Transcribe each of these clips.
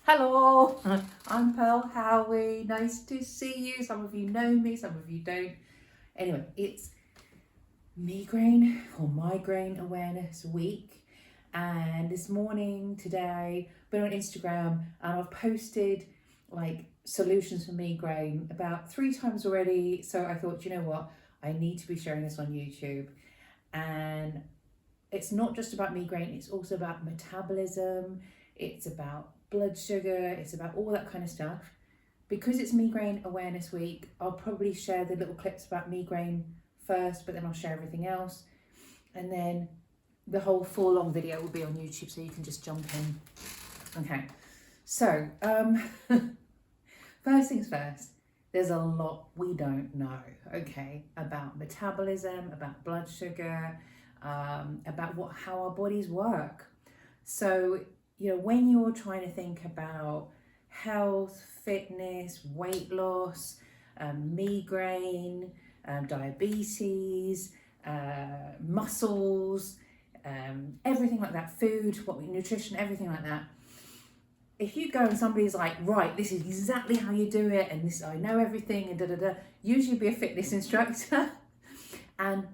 Hello, I'm Pearl Howie. Nice to see you. Some of you know me, some of you don't. Anyway, it's Migraine Awareness Week, and this morning, today, been on Instagram and I've posted like solutions for migraine about 3 times already. So I thought, you know what, I need to be sharing this on YouTube. And it's not just about migraine, it's also about metabolism, it's about blood sugar, it's about all that kind of stuff. Because it's Migraine Awareness Week, I'll probably share the little clips about migraine first, but then I'll share everything else. And then the whole full long video will be on YouTube, so you can just jump in. Okay, so first things first, there's a lot we don't know, okay, about metabolism, about blood sugar, about how our bodies work. So, when you're trying to think about health, fitness, weight loss, migraine, diabetes, muscles, everything like that, food, nutrition, everything like that. If you go and somebody's like, right, this is exactly how you do it, and this, I know everything, and usually be a fitness instructor, and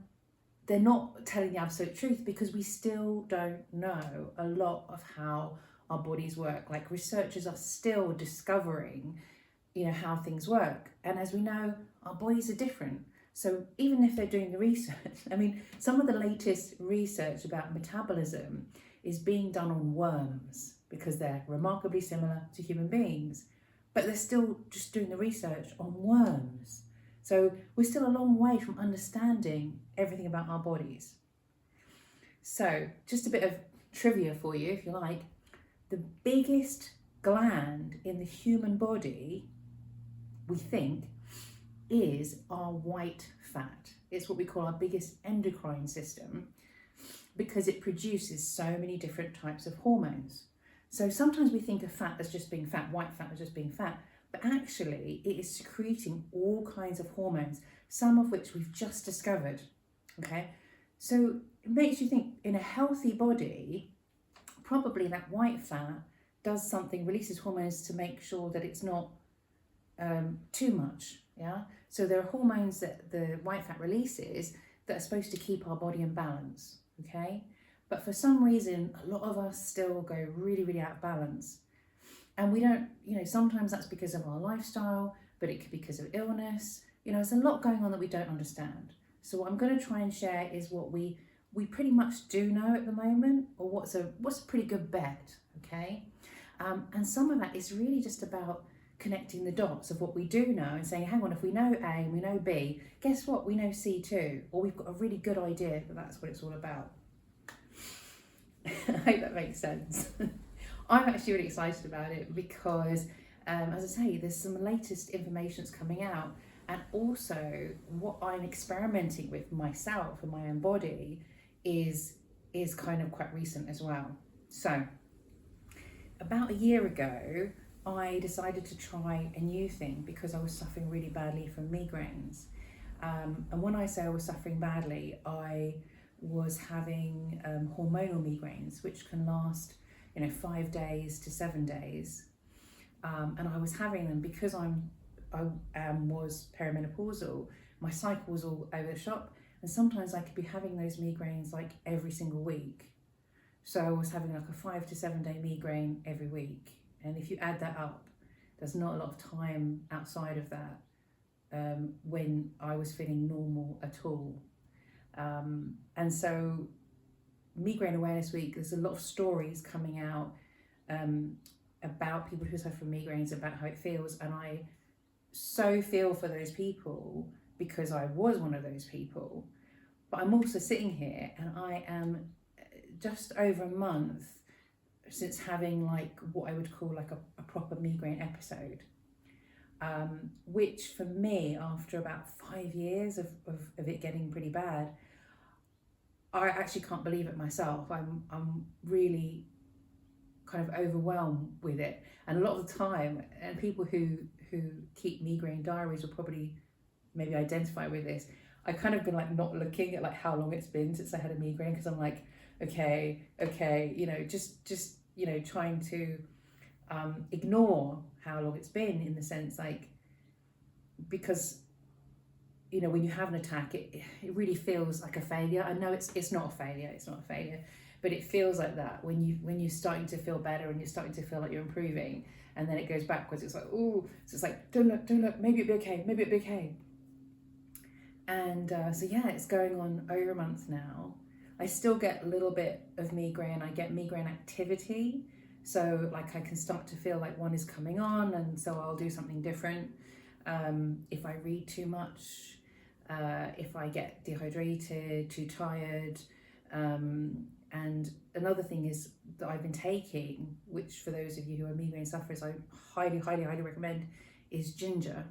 they're not telling the absolute truth because we still don't know a lot of how our bodies work. Like, researchers are still discovering, how things work. And as we know, our bodies are different. So even if they're doing the research, some of the latest research about metabolism is being done on worms because they're remarkably similar to human beings, but they're still just doing the research on worms. So we're still a long way from understanding everything about our bodies. So just a bit of trivia for you, if you like. The biggest gland in the human body, we think, is our white fat. It's what we call our biggest endocrine system because it produces so many different types of hormones. So sometimes we think of fat as just being fat, white fat as just being fat, but actually it is secreting all kinds of hormones, some of which we've just discovered, okay? So it makes you think, in a healthy body, probably that white fat does something, releases hormones to make sure that it's not too much, yeah? So there are hormones that the white fat releases that are supposed to keep our body in balance, okay? But for some reason, a lot of us still go really, really out of balance. And we don't, sometimes that's because of our lifestyle, but it could be because of illness. There's a lot going on that we don't understand. So what I'm going to try and share is what we pretty much do know at the moment, or what's a pretty good bet, okay? And some of that is really just about connecting the dots of what we do know and saying, hang on, if we know A and we know B, guess what? We know C too, or we've got a really good idea that that's what it's all about. I hope that makes sense. I'm actually really excited about it because, as I say, there's some latest information that's coming out, and also what I'm experimenting with myself and my own body is kind of quite recent as well. So, about a year ago, I decided to try a new thing because I was suffering really badly from migraines. And when I say I was suffering badly, I was having hormonal migraines, which can last 5 days to 7 days, and I was having them because I was perimenopausal. My cycle was all over the shop, and sometimes I could be having those migraines like every single week. So I was having like a 5 to 7 day migraine every week, and if you add that up, there's not a lot of time outside of that when I was feeling normal at all. And so Migraine Awareness Week, there's a lot of stories coming out about people who suffer from migraines, about how it feels, and I so feel for those people because I was one of those people. But I'm also sitting here and I am just over a month since having like what I would call like a proper migraine episode, which for me, after about 5 years of it getting pretty bad, I actually can't believe it myself. I'm really kind of overwhelmed with it. And a lot of the time, and people who keep migraine diaries will probably maybe identify with this, I kind of been like not looking at like how long it's been since I had a migraine, because I'm like, okay, just trying to ignore how long it's been, in the sense like, because when you have an attack, it really feels like a failure. I know it's not a failure, but it feels like that when you're starting to feel better and you're starting to feel like you're improving, and then it goes backwards. It's like, oh, so it's like, don't look, maybe it'll be okay. And so yeah, it's going on over a month now. I still get a little bit of migraine. I get migraine activity. So like I can start to feel like one is coming on, and so I'll do something different. If I read too much, if I get dehydrated, too tired. And another thing is that I've been taking, which for those of you who are migraine sufferers, I highly recommend, is ginger.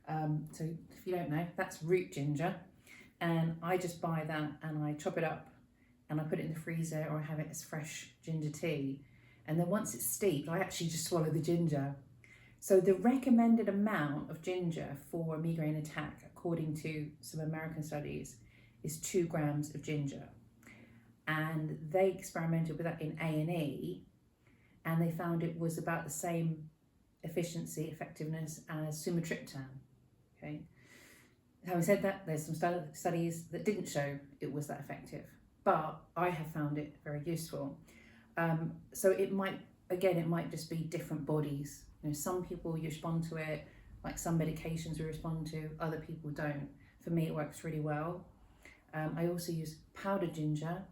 So if you don't know, that's root ginger. And I just buy that and I chop it up and I put it in the freezer, or I have it as fresh ginger tea. And then once it's steeped, I actually just swallow the ginger. So the recommended amount of ginger for a migraine attack, according to some American studies, is 2 grams of ginger. And they experimented with that in A&E, and they found it was about the same effectiveness as sumatriptan. Okay. Having said that, there's some studies that didn't show it was that effective, but I have found it very useful. So it might just be different bodies. Some people respond to it, like some medications we respond to, other people don't. For me, it works really well. I also use powdered ginger,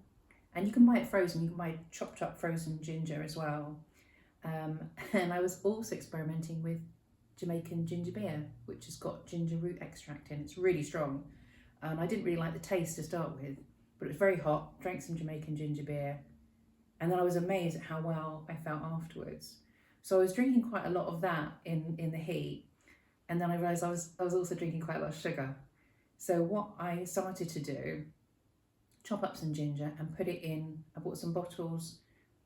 and you can buy it frozen. You can buy chopped up frozen ginger as well. And I was also experimenting with Jamaican ginger beer, which has got ginger root extract in. It's really strong. I didn't really like the taste to start with, but it was very hot. Drank some Jamaican ginger beer, and then I was amazed at how well I felt afterwards. So I was drinking quite a lot of that in the heat, and then I realised I was also drinking quite a lot of sugar. So what I started to do, chop up some ginger and put it in, I bought some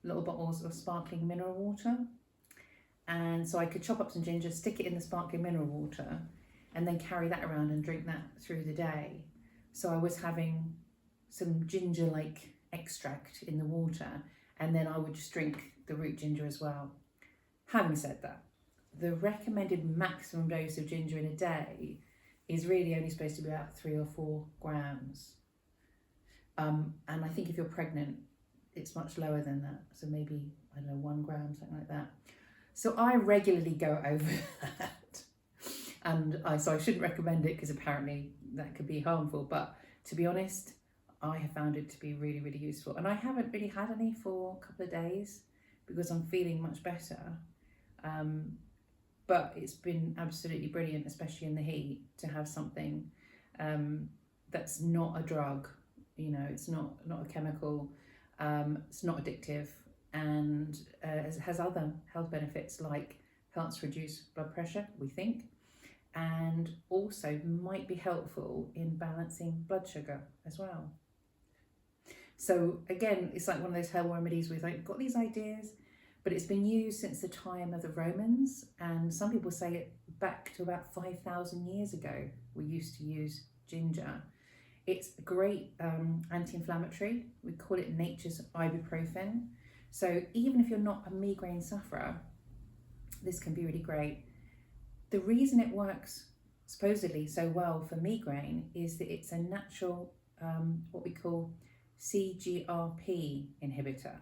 little bottles of sparkling mineral water. And so I could chop up some ginger, stick it in the sparkling mineral water, and then carry that around and drink that through the day. So I was having some ginger-like extract in the water, and then I would just drink the root ginger as well. Having said that, the recommended maximum dose of ginger in a day is really only supposed to be about 3 or 4 grams. And I think if you're pregnant, it's much lower than that. So maybe, 1 gram, something like that. So I regularly go over that. And so I shouldn't recommend it, because apparently that could be harmful. But to be honest, I have found it to be really, really useful. And I haven't really had any for a couple of days because I'm feeling much better. But it's been absolutely brilliant, especially in the heat, to have something that's not a drug. It's not a chemical, it's not addictive, and it has other health benefits, like helps reduce blood pressure, we think, and also might be helpful in balancing blood sugar as well. So again, it's like one of those herbal remedies where we've got these ideas, but it's been used since the time of the Romans, and some people say it back to about 5,000 years ago. We used to use ginger. It's a great anti-inflammatory. We call it nature's ibuprofen. So even if you're not a migraine sufferer, this can be really great. The reason it works supposedly so well for migraine is that it's a natural, what we call CGRP inhibitor,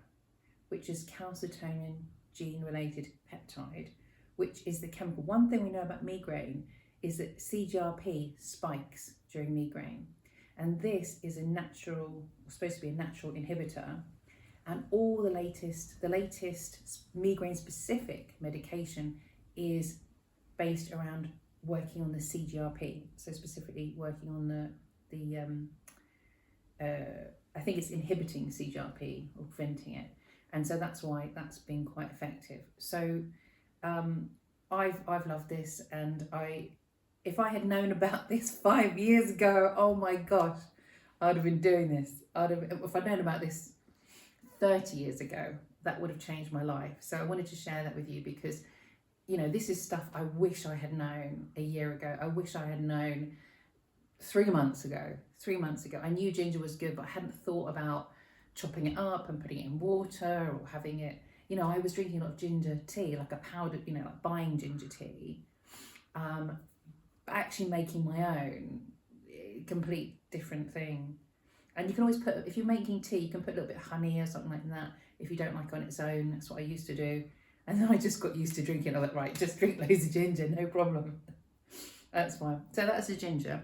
which is calcitonin gene-related peptide, which is the chemical. One thing we know about migraine is that CGRP spikes during migraine. And this is supposed to be a natural inhibitor. And all the latest migraine-specific medication is based around working on the CGRP. So specifically working on I think it's inhibiting CGRP or preventing it. And so that's why that's been quite effective. So I've loved this, and if I had known about this 5 years ago, oh my gosh, I'd have been doing this. If I'd known about this 30 years ago, that would have changed my life. So I wanted to share that with you because, this is stuff I wish I had known a year ago. I wish I had known 3 months ago. 3 months ago. I knew ginger was good, but I hadn't thought about chopping it up and putting it in water or having it you know, I was drinking a lot of ginger tea, like a powdered, you know, like buying ginger tea, but actually making my own, complete different thing. And you can always put, if you're making tea, you can put a little bit of honey or something like that if you don't like it on its own. That's what I used to do. And then I just got used to drinking. I was like, right, just drink loads of ginger, no problem. That's fine. So that's the ginger.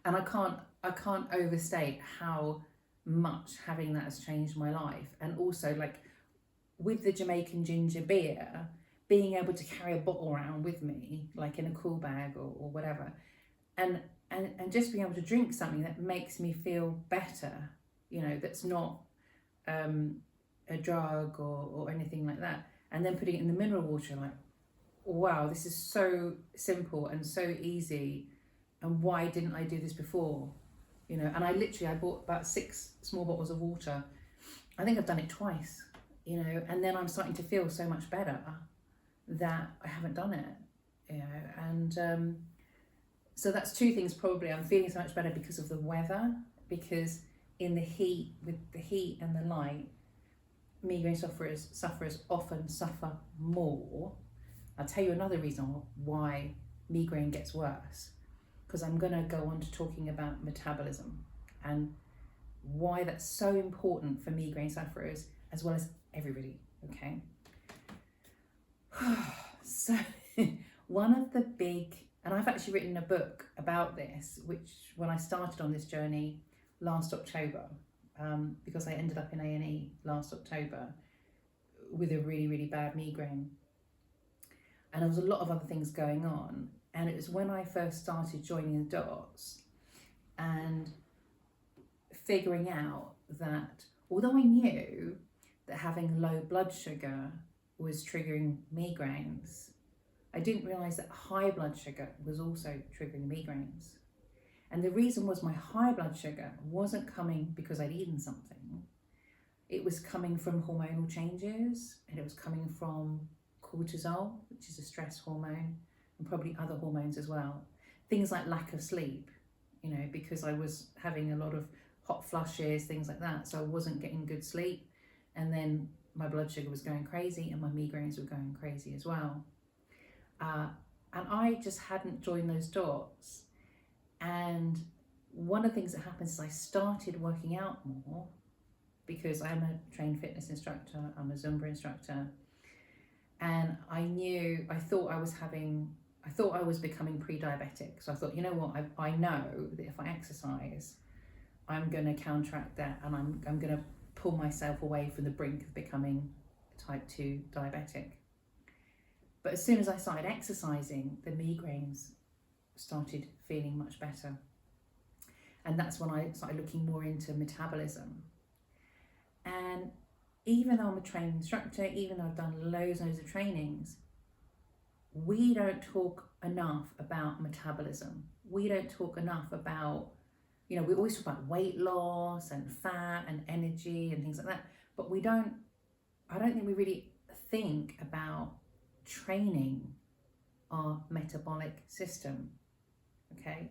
And I can't overstate how much having that has changed my life. And also, like, with the Jamaican ginger beer, being able to carry a bottle around with me, like in a cool bag or whatever, and just being able to drink something that makes me feel better, you know, that's not a drug or anything like that, and then putting it in the mineral water, like, wow, this is so simple and so easy, and why didn't I do this before? You know, and I bought about 6 small bottles of water. I think I've done it twice, you know, and then I'm starting to feel so much better that I haven't done it, you know, and so that's 2 things probably. I'm feeling so much better because of the weather, because in the heat, with the heat and the light, migraine sufferers often suffer more. I'll tell you another reason why migraine gets worse, because I'm going to go on to talking about metabolism and why that's so important for migraine sufferers as well as everybody, okay? So one of the big, and I've actually written a book about this, which when I started on this journey last October, because I ended up in A&E last October with a really, really bad migraine. And there was a lot of other things going on. And it was when I first started joining the dots and figuring out that although I knew that having low blood sugar was triggering migraines, I didn't realise that high blood sugar was also triggering migraines. And the reason was my high blood sugar wasn't coming because I'd eaten something. It was coming from hormonal changes, and it was coming from cortisol, which is a stress hormone, and probably other hormones as well. Things like lack of sleep, you know, because I was having a lot of hot flushes, things like that. So I wasn't getting good sleep. And then my blood sugar was going crazy and my migraines were going crazy as well. And I just hadn't joined those dots. And one of the things that happens is I started working out more, because I'm a trained fitness instructor, I'm a Zumba instructor, and I thought I was becoming pre-diabetic. So I thought, you know what, I know that if I exercise, I'm going to counteract that, and I'm going to pull myself away from the brink of becoming type 2 diabetic. But as soon as I started exercising, the migraines started feeling much better. And that's when I started looking more into metabolism. And even though I'm a trained instructor, even though I've done loads and loads of trainings, we don't talk enough about metabolism. We don't talk enough about, you know, we always talk about weight loss and fat and energy and things like that, but I don't think we really think about training our metabolic system, okay?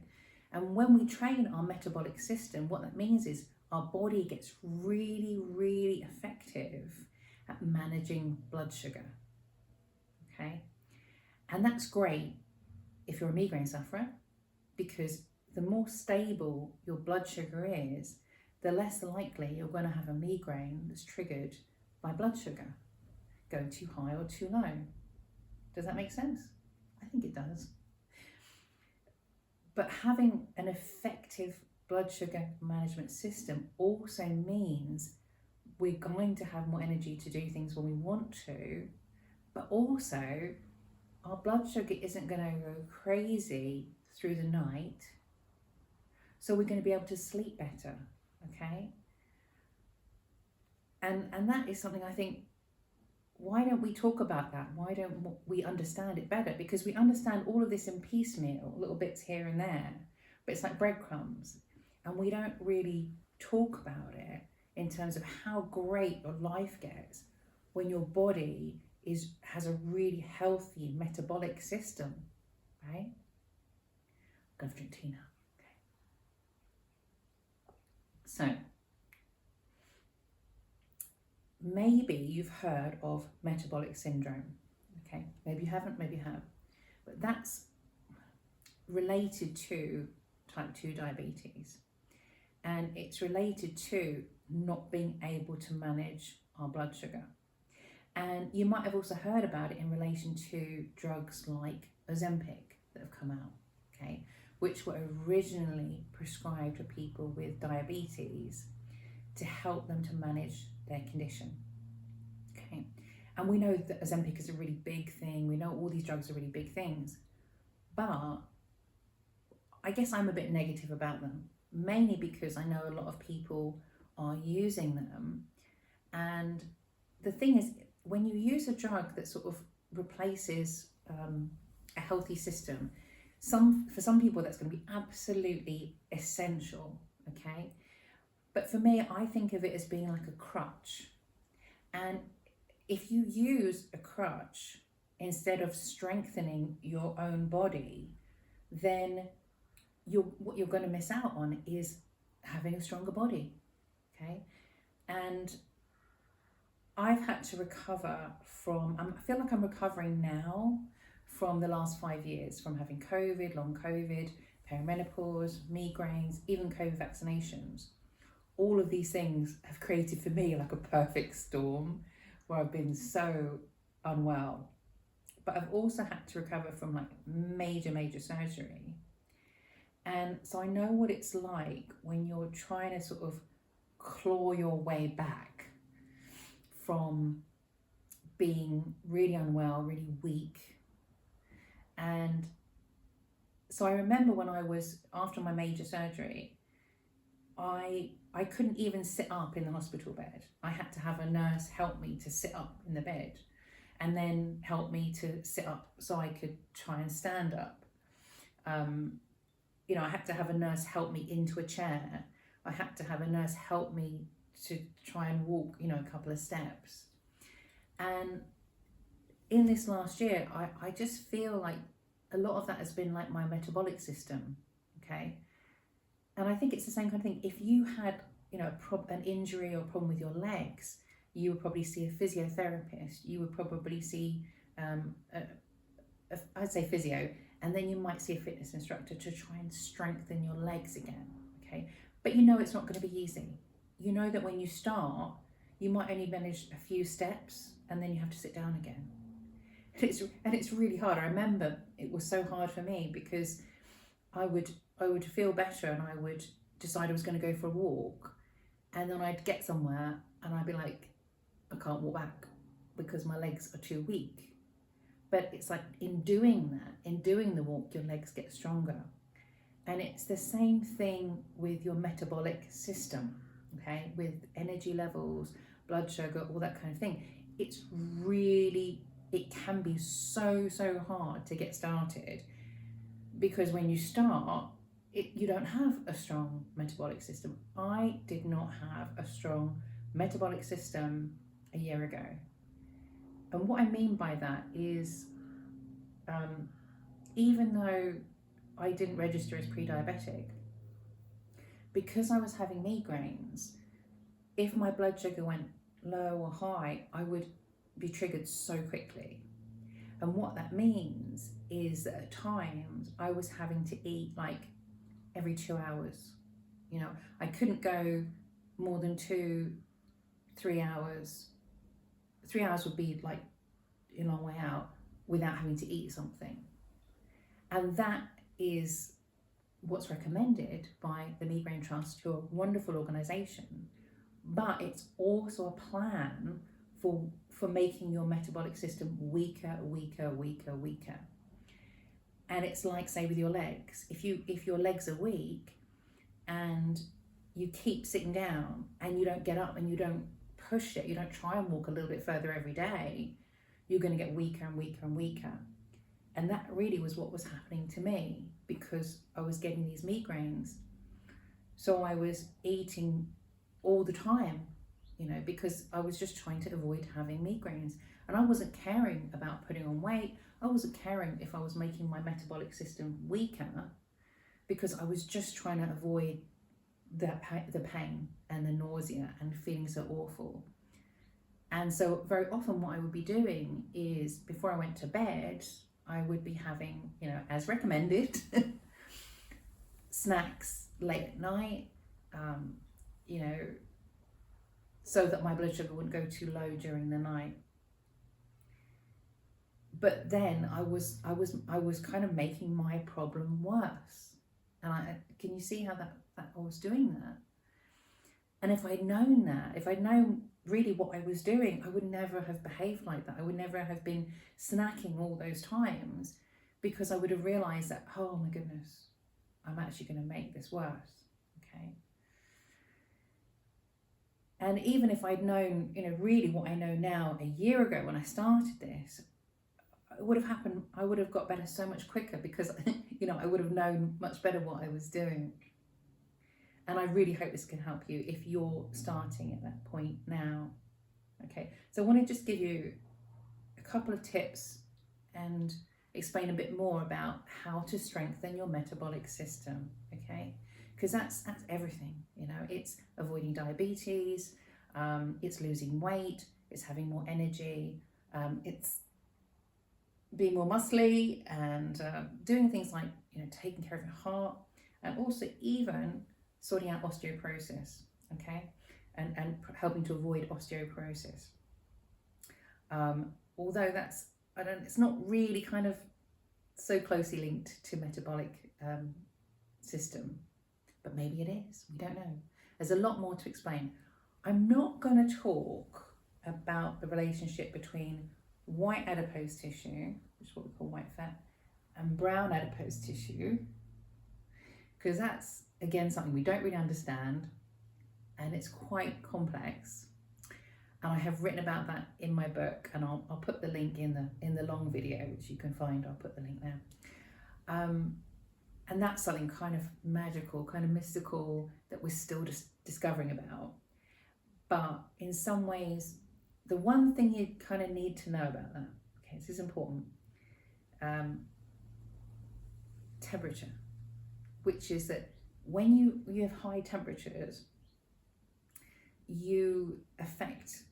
And when we train our metabolic system, what that means is our body gets really, really effective at managing blood sugar, okay? And that's great if you're a migraine sufferer, because the more stable your blood sugar is, the less likely you're going to have a migraine that's triggered by blood sugar going too high or too low. Does that make sense? I think it does. But having an effective blood sugar management system also means we're going to have more energy to do things when we want to, but also our blood sugar isn't going to go crazy through the night, so we're going to be able to sleep better, okay? And that is something I think, why don't we talk about that? Why don't we understand it better? Because we understand all of this in piecemeal, little bits here and there, but it's like breadcrumbs. And we don't really talk about it in terms of how great your life gets when your body has a really healthy metabolic system, right? I'm going to drink tea now. Okay. So, maybe you've heard of metabolic syndrome. Okay, maybe you haven't, maybe you have. But that's related to type 2 diabetes. And it's related to not being able to manage our blood sugar. And you might have also heard about it in relation to drugs like Ozempic that have come out, okay, which were originally prescribed for people with diabetes to help them to manage their condition, okay. And we know that Ozempic is a really big thing. We know all these drugs are really big things, but I guess I'm a bit negative about them, mainly because I know a lot of people are using them. And the thing is, when you use a drug that sort of replaces a healthy system, for some people that's going to be absolutely essential, okay? But for me, I think of it as being like a crutch. And if you use a crutch instead of strengthening your own body, then what you're going to miss out on is having a stronger body, okay? And I've had to recover from, I feel like I'm recovering now from the last 5 years, from having COVID, long COVID, perimenopause, migraines, even COVID vaccinations. All of these things have created for me like a perfect storm where I've been so unwell. But I've also had to recover from like major surgery. And so I know what it's like when you're trying to sort of claw your way back from being really unwell, really weak. And so I remember when I was, after my major surgery, I couldn't even sit up in the hospital bed. I had to have a nurse help me to sit up in the bed and then help me to sit up so I could try and stand up. I had to have a nurse help me into a chair. I had to have a nurse help me to try and walk, a couple of steps. And in this last year, I just feel like a lot of that has been like my metabolic system, okay? And I think it's the same kind of thing. If you had, an injury or a problem with your legs, you would probably see a physiotherapist. You would probably see, I'd say physio, and then you might see a fitness instructor to try and strengthen your legs again, okay? But it's not going to be easy. You know that when you start, you might only manage a few steps and then you have to sit down again. It's really hard. I remember it was so hard for me because I would feel better and I would decide I was going to go for a walk, and then I'd get somewhere and I'd be like, I can't walk back because my legs are too weak. But it's like in doing the walk, your legs get stronger. And it's the same thing with your metabolic system, okay? With energy levels, blood sugar, all that kind of thing. It can be so hard to get started because when you start, you don't have a strong metabolic system. I did not have a strong metabolic system a year ago. And what I mean by that is, even though I didn't register as pre-diabetic, because I was having migraines, if my blood sugar went low or high, I would be triggered so quickly. And what that means is that at times I was having to eat like every 2 hours. I couldn't go more than 3 hours. 3 hours would be like a long way out without having to eat something. And that is what's recommended by the Migraine Trust, who are a wonderful organisation, but it's also a plan for making your metabolic system weaker. And it's like, say, with your legs. If your legs are weak and you keep sitting down and you don't get up and you don't push it, you don't try and walk a little bit further every day, you're going to get weaker and weaker. And that really was what was happening to me because I was getting these migraines. So I was eating all the time, because I was just trying to avoid having migraines. And I wasn't caring about putting on weight. I wasn't caring if I was making my metabolic system weaker because I was just trying to avoid the pain and the nausea and feeling so awful. And so very often what I would be doing is before I went to bed, I would be having, as recommended, snacks late at night, so that my blood sugar wouldn't go too low during the night. But then I was kind of making my problem worse. And can you see how that I was doing that? And if I'd known that, if I'd known really what I was doing, I would never have behaved like that. I would never have been snacking all those times, because I would have realized that, oh my goodness, I'm actually going to make this worse. Okay. And even if I'd known, really what I know now a year ago when I started this, it would have happened. I would have got better so much quicker, because, I would have known much better what I was doing. And I really hope this can help you if you're starting at that point now. Okay, so I want to just give you a couple of tips and explain a bit more about how to strengthen your metabolic system, okay? Because that's everything, it's avoiding diabetes, it's losing weight, it's having more energy, it's being more muscly, and doing things like, taking care of your heart, and also even sorting out osteoporosis, okay? And helping to avoid osteoporosis. Although it's not really kind of so closely linked to metabolic system, but maybe it is, we don't know. There's a lot more to explain. I'm not going to talk about the relationship between white adipose tissue, which is what we call white fat, and brown adipose tissue, because that's, again, something we don't really understand, and it's quite complex. And I have written about that in my book, and I'll put the link in the long video, which you can find. I'll put the link there. And that's something kind of magical, kind of mystical, that we're still just discovering about. But in some ways, the one thing you kind of need to know about that, okay, this is important, temperature, which is that when you have high temperatures, you affect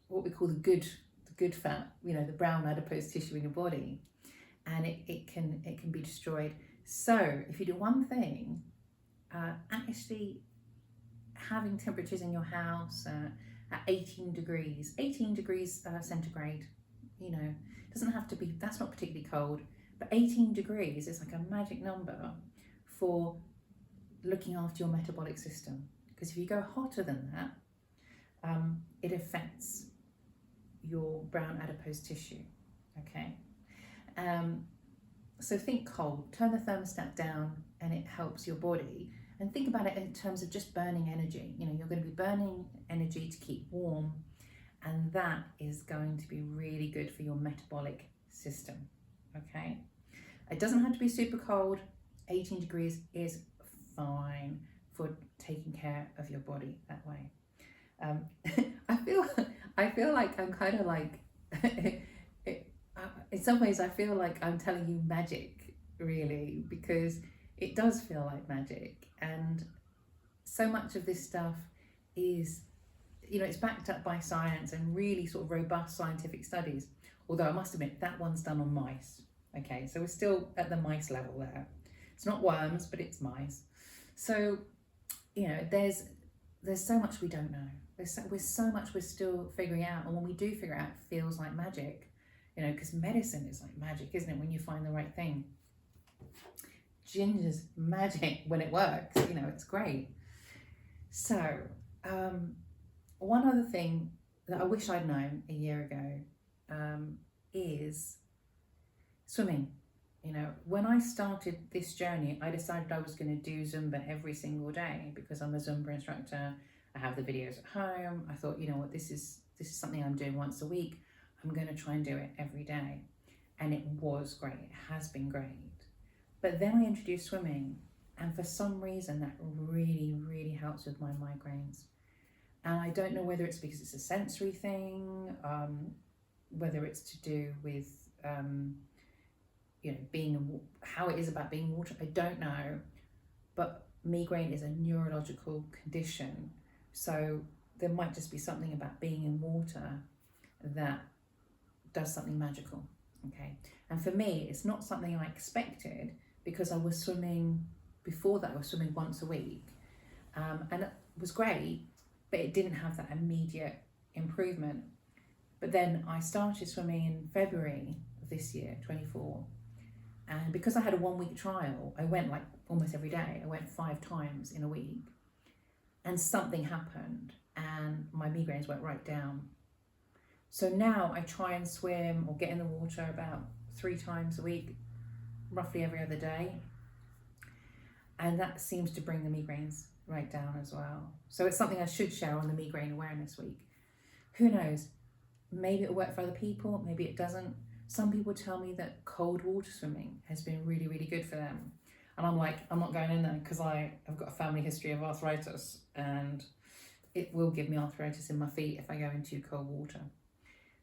what we call the good fat, the brown adipose tissue in your body, and it can be destroyed. So if you do one thing, actually having temperatures in your house at 18 degrees centigrade, doesn't have to be, that's not particularly cold, but 18 degrees is like a magic number for looking after your metabolic system. Because if you go hotter than that, it affects your brown adipose tissue, okay? So think cold, turn the thermostat down, and it helps your body. And think about it in terms of just burning energy. You're going to be burning energy to keep warm, and that is going to be really good for your metabolic system, okay? It doesn't have to be super cold. 18 degrees is fine for taking care of your body that way. I feel like I'm kind of like, in some ways I feel like I'm telling you magic, really, because it does feel like magic. And so much of this stuff is, it's backed up by science and really sort of robust scientific studies. Although I must admit, that one's done on mice. Okay, so we're still at the mice level there. It's not worms, but it's mice. So, there's so much we don't know. There's so much we're still figuring out. And when we do figure it out, it feels like magic. Because medicine is like magic, isn't it? When you find the right thing. Ginger's magic when it works, it's great. So, one other thing that I wish I'd known a year ago is swimming. When I started this journey, I decided I was going to do Zumba every single day because I'm a Zumba instructor. I have the videos at home. I thought, this is something I'm doing once a week. I'm going to try and do it every day. And it was great. It has been great. But then I introduced swimming, and for some reason that really, really helps with my migraines. And I don't know whether it's because it's a sensory thing, whether it's to do with, how it is about being in water. I don't know. But migraine is a neurological condition. So there might just be something about being in water that does something magical, okay? And for me, it's not something I expected, because I was swimming, before that I was swimming once a week, and it was great, but it didn't have that immediate improvement. But then I started swimming in February of this year, 24, and because I had a 1 week trial, I went like almost every day. I went 5 times in a week, and something happened and my migraines went right down. So now I try and swim or get in the water about 3 times a week, roughly every other day. And that seems to bring the migraines right down as well. So it's something I should share on the Migraine Awareness Week. Who knows? Maybe it'll work for other people, maybe it doesn't. Some people tell me that cold water swimming has been really, really good for them. And I'm like, I'm not going in there because I've got a family history of arthritis, and it will give me arthritis in my feet if I go into cold water.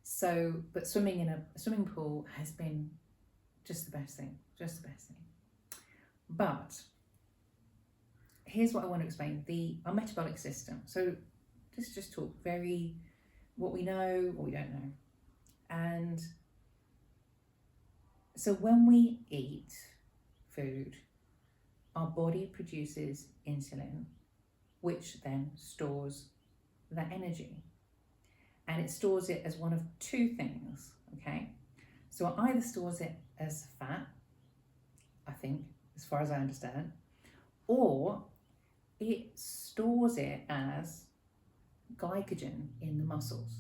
So, but swimming in a swimming pool has been just the best thing, just the best thing. But here's what I want to explain, our metabolic system. So let's just talk very what we know, what we don't know. And so when we eat food, our body produces insulin, which then stores that energy. And it stores it as one of 2 things, okay? So it either stores it as fat, I think, as far as I understand, or it stores it as glycogen in the muscles,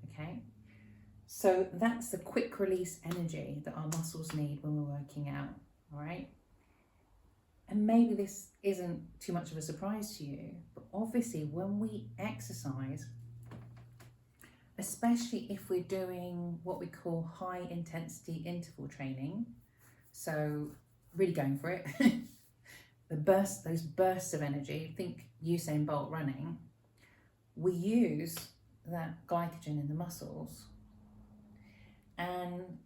okay? So that's the quick release energy that our muscles need when we're working out, all right? And maybe this isn't too much of a surprise to you, but obviously when we exercise, especially if we're doing what we call high intensity interval training, so really going for it, those bursts of energy, think Usain Bolt running, we use that glycogen in the muscles. And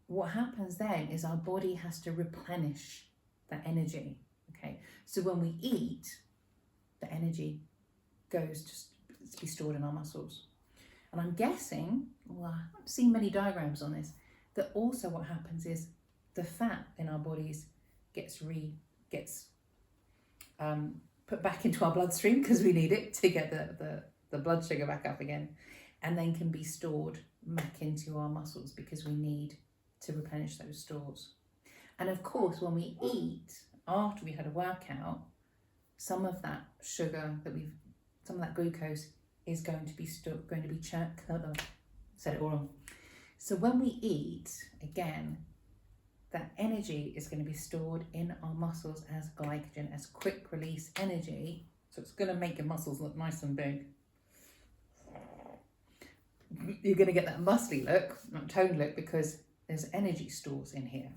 what happens then is our body has to replenish that energy, okay? So when we eat, the energy goes just to be stored in our muscles. And I'm guessing, well, I haven't seen many diagrams on this, that also what happens is the fat in our bodies gets put back into our bloodstream because we need it to get the blood sugar back up again, and then can be stored back into our muscles because we need to replenish those stores. And of course, when we eat after we had a workout, some of that sugar some of that glucose is going to be said it all wrong. So when we eat, again, that energy is going to be stored in our muscles as glycogen, as quick release energy. So it's going to make your muscles look nice and big. You're going to get that muscly look, not toned look, because there's energy stores in here.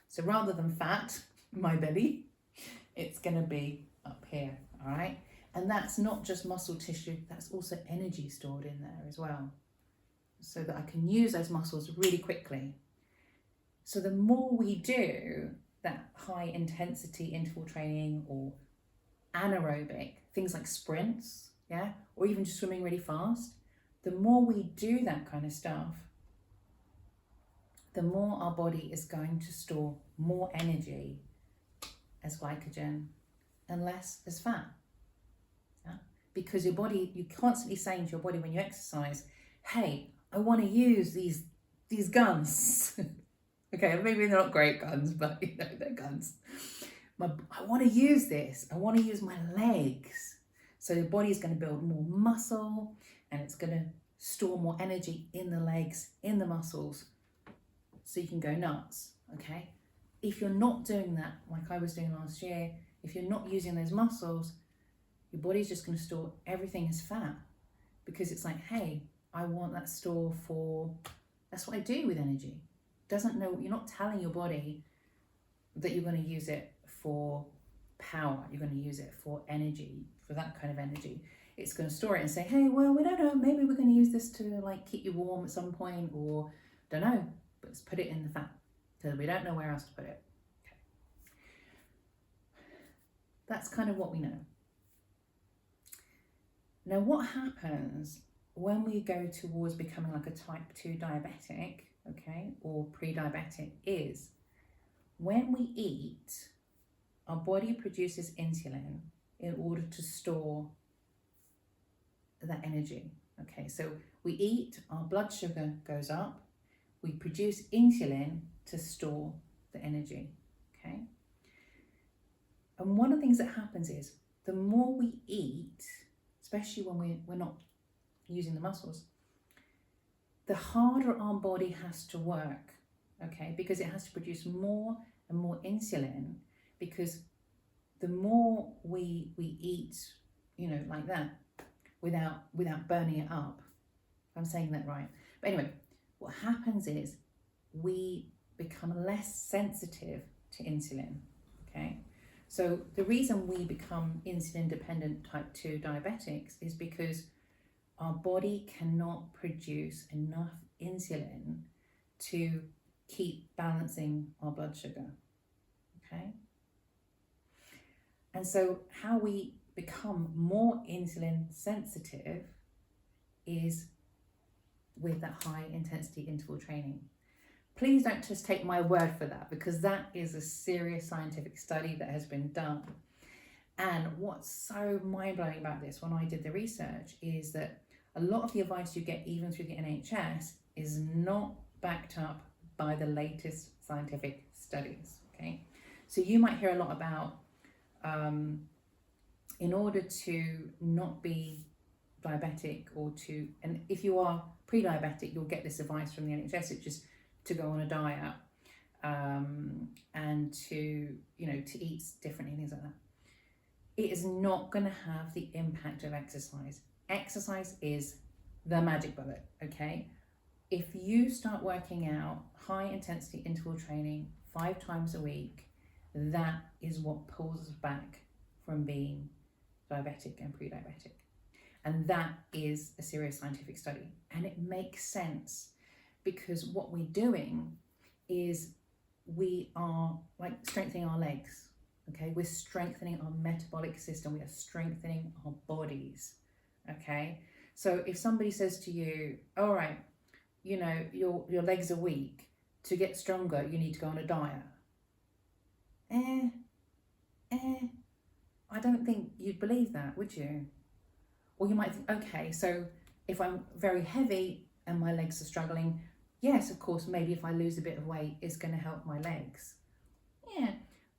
So rather than fat, my belly, it's going to be up here, all right? And that's not just muscle tissue, that's also energy stored in there as well, so that I can use those muscles really quickly. So the more we do that high intensity interval training or anaerobic, things like sprints, yeah, or even just swimming really fast, the more we do that kind of stuff, the more our body is going to store more energy as glycogen and less as fat. Yeah? Because your body, you're constantly saying to your body when you exercise, hey, I want to use these guns. Okay, maybe they're not great guns, but they're guns. I want to use this. I want to use my legs. So your body is going to build more muscle, and it's going to store more energy in the legs, in the muscles, so you can go nuts, okay? If you're not doing that, like I was doing last year, if you're not using those muscles, your body's just going to store everything as fat, because it's like, hey, I want that store that's what I do with energy. Doesn't know, you're not telling your body that you're going to use it for power, you're going to use it for energy, for that kind of energy. It's going to store it and say, hey, well, we don't know, maybe we're going to use this to like keep you warm at some point, or don't know, but let's put it in the fat because we don't know where else to put it. Okay. That's kind of what we know. Now, what happens when we go towards becoming like a type 2 diabetic, okay, or pre-diabetic, is when we eat, our body produces insulin in order to store that energy. Okay, so we eat, our blood sugar goes up, we produce insulin to store the energy. Okay, and one of the things that happens is the more we eat, especially when we're not using the muscles, the harder our body has to work. Okay, because it has to produce more and more insulin, because the more we eat, you know, like that, without burning it up. I'm saying that right. But anyway, what happens is we become less sensitive to insulin. Okay, so the reason we become insulin dependent type 2 diabetics is because our body cannot produce enough insulin to keep balancing our blood sugar. Okay, and so how we become more insulin sensitive is with that high intensity interval training. Please don't just take my word for that, because that is a serious scientific study that has been done. And what's so mind-blowing about this, when I did the research, is that a lot of the advice you get even through the NHS is not backed up by the latest scientific studies. Okay, so you might hear a lot about in order to not be diabetic, and if you are pre-diabetic, you'll get this advice from the NHS, it's just to go on a diet and to eat differently, things like that. It is not going to have the impact of exercise. Exercise is the magic bullet. Okay, if you start working out high intensity interval training 5 times a week, that is what pulls us back from being diabetic and pre-diabetic. And that is a serious scientific study. And it makes sense, because what we're doing is we are like strengthening our legs. Okay, we're strengthening our metabolic system, we are strengthening our bodies. Okay, so if somebody says to you, all right, you know, your legs are weak, to get stronger you need to go on a diet. I don't think you'd believe that, would you? Or you might think, okay, so if I'm very heavy and my legs are struggling, yes, of course, maybe if I lose a bit of weight, it's going to help my legs. Yeah,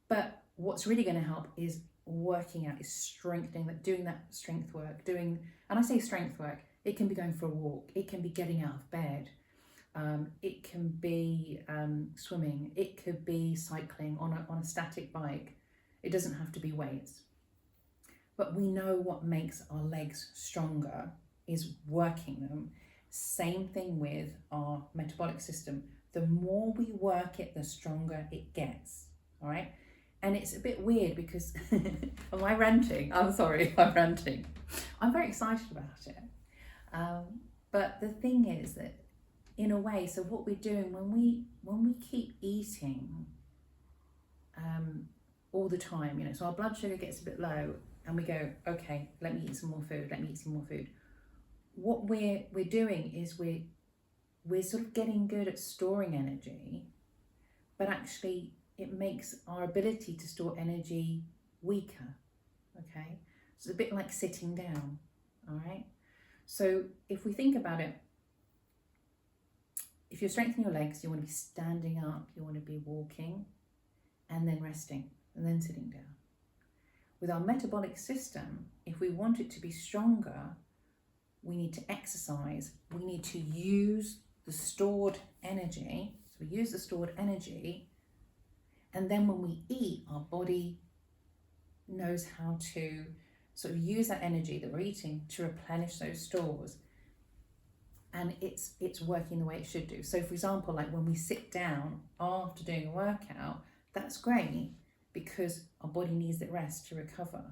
but what's really going to help is working out, is strengthening, doing that strength work, and I say strength work, it can be going for a walk, it can be getting out of bed, it can be swimming, it could be cycling on a static bike. It doesn't have to be weights. But we know what makes our legs stronger is working them. Same thing with our metabolic system. The more we work it, the stronger it gets. All right. And it's a bit weird because, am I ranting? I'm sorry, I'm ranting. I'm very excited about it. But the thing is that, in a way, so what we're doing when we keep eating all the time, you know, so our blood sugar gets a bit low, and we go, okay, let me eat some more food, let me eat some more food. What we're doing is we're sort of getting good at storing energy, but actually it makes our ability to store energy weaker, okay? So it's a bit like sitting down, all right? So if we think about it, if you're strengthening your legs, you want to be standing up, you want to be walking, and then resting, and then sitting down. With our metabolic system, if we want it to be stronger, we need to exercise, we need to use the stored energy. So we use the stored energy, and then when we eat, our body knows how to sort of use that energy that we're eating to replenish those stores, and it's working the way it should do. So for example, like when we sit down after doing a workout, that's great because our body needs that rest to recover.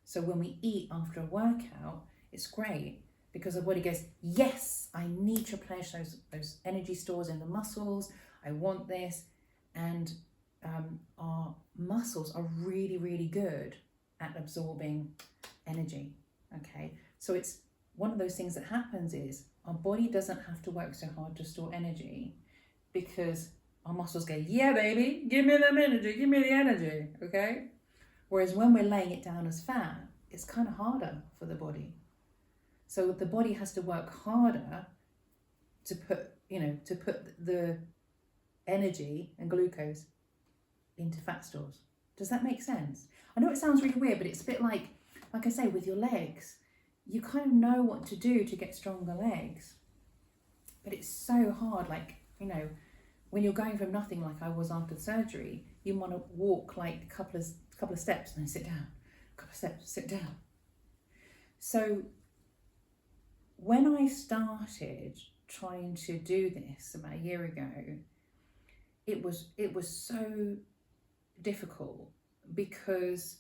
So when we eat after a workout, it's great because our body goes, yes, I need to replenish those energy stores in the muscles, I want this. And our muscles are really, really good at absorbing energy, okay? So it's one of those things that happens is our body doesn't have to work so hard to store energy, because our muscles go, yeah, baby, give me them energy, give me the energy, okay? Whereas when we're laying it down as fat, it's kind of harder for the body. So the body has to work harder to put the energy and glucose into fat stores. Does that make sense? I know it sounds really weird, but it's a bit like I say, with your legs, you kind of know what to do to get stronger legs, but it's so hard. Like, when you're going from nothing, like I was after the surgery, you want to walk like a couple of steps and then sit down, a couple of steps, sit down. So when I started trying to do this about a year ago, it was so difficult, because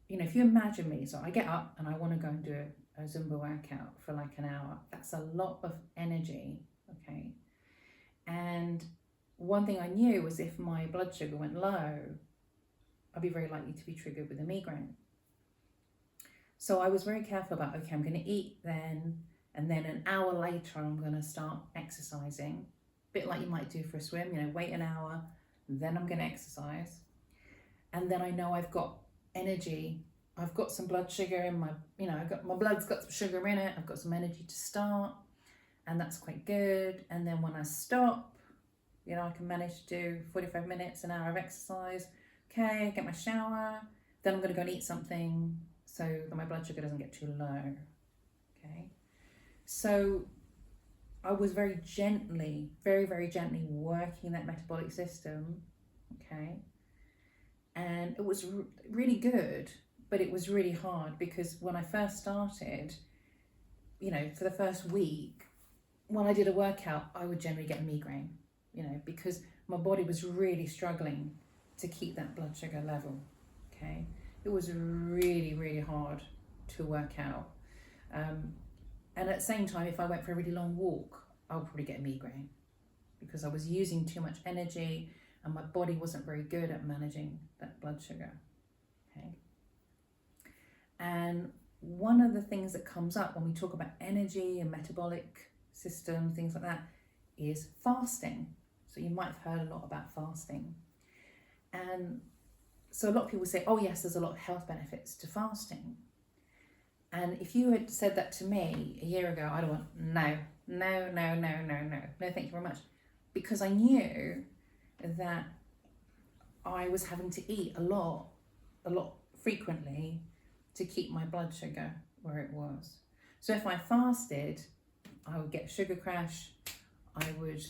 if you imagine me, so I get up and I want to go and do a Zumba workout for like an hour. That's a lot of energy, okay? And one thing I knew was, if my blood sugar went low, I'd be very likely to be triggered with a migraine. So I was very careful about, okay, I'm going to eat then, and then an hour later I'm going to start exercising, a bit like you might do for a swim, wait an hour, then I'm going to exercise. And then I know I've got energy, I've got some blood sugar in my, my blood's got some sugar in it, I've got some energy to start, and that's quite good. And then when I stop, I can manage to do 45 minutes, an hour of exercise, okay, get my shower, then I'm going to go and eat something so that my blood sugar doesn't get too low, okay? So I was very gently, very, very gently working that metabolic system, okay? And it was really good, but it was really hard, because when I first started, for the first week, when I did a workout, I would generally get a migraine, because my body was really struggling to keep that blood sugar level, okay? It was really, really hard to work out. And at the same time, if I went for a really long walk, I would probably get a migraine, because I was using too much energy and my body wasn't very good at managing that blood sugar, okay? And one of the things that comes up when we talk about energy and metabolic system, things like that, is fasting. So you might have heard a lot about fasting. And so a lot of people say, oh yes, there's a lot of health benefits to fasting. And if you had said that to me a year ago, I'd have went, no, thank you very much. Because I knew that I was having to eat a lot frequently to keep my blood sugar where it was. So if I fasted, I would get a sugar crash, I would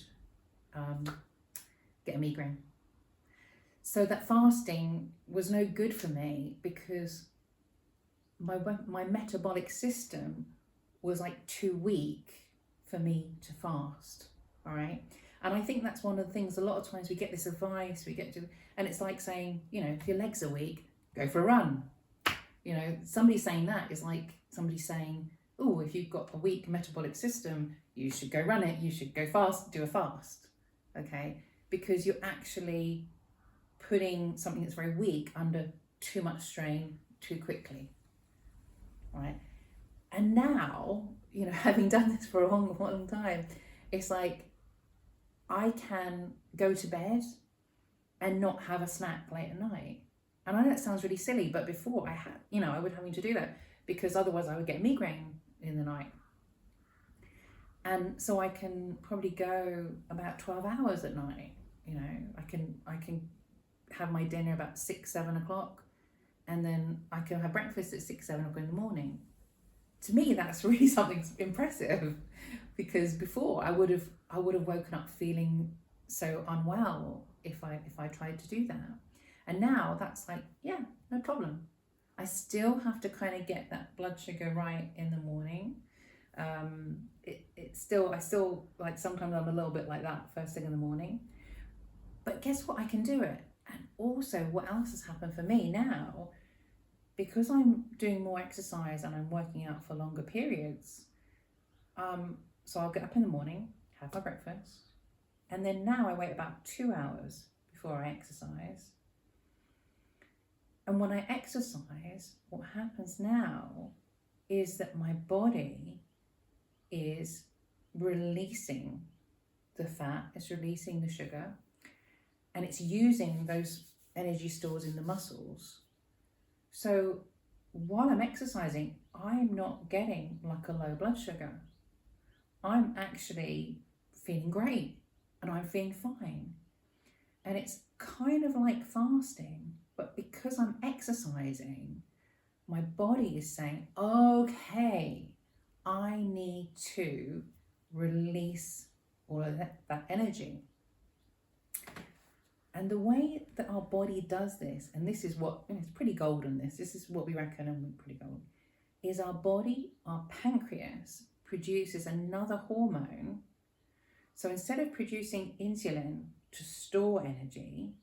get a migraine. So that fasting was no good for me, because my metabolic system was like too weak for me to fast, all right? And I think that's one of the things, a lot of times we get this advice, and it's like saying, if your legs are weak, go for a run. Somebody saying that is like somebody saying, oh, if you've got a weak metabolic system, you should go run it, you should go fast, do a fast, okay? Because you're actually putting something that's very weak under too much strain too quickly, right? And now, having done this for a long time, it's like I can go to bed and not have a snack late at night. And I know that sounds really silly, but before I would having to do that, because otherwise I would get migraine in the night. And so I can probably go about 12 hours at night. I can have my dinner about 6-7 o'clock, and then I can have breakfast at 6-7 o'clock in the morning. To me, that's really something impressive, because before I would have woken up feeling so unwell if I tried to do that. And now that's like, yeah, no problem. I still have to kind of get that blood sugar right in the morning. I still like, sometimes I'm a little bit like that first thing in the morning, but guess what? I can do it. And also, what else has happened for me now, because I'm doing more exercise and I'm working out for longer periods, so I'll get up in the morning, have my breakfast, and then now I wait about 2 hours before I exercise. And when I exercise, what happens now is that my body is releasing the fat, it's releasing the sugar, and it's using those energy stores in the muscles. So while I'm exercising, I'm not getting like a low blood sugar. I'm actually feeling great and I'm feeling fine. And it's kind of like fasting, but because I'm exercising, my body is saying, okay, I need to release all of that energy. And the way that our body does this, and this is what, it's pretty golden, this is what we reckon, and we're pretty golden, is our body, our pancreas, produces another hormone. So instead of producing insulin to store energy,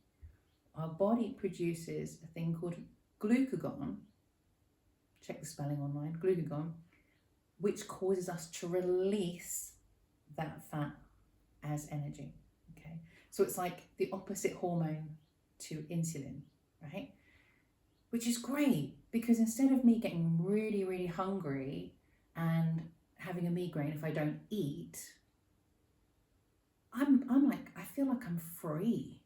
our body produces a thing called glucagon, check the spelling online, glucagon, which causes us to release that fat as energy, okay? So it's like the opposite hormone to insulin, right? Which is great, because instead of me getting really, really hungry and having a migraine if I don't eat, I'm like, I feel like I'm free,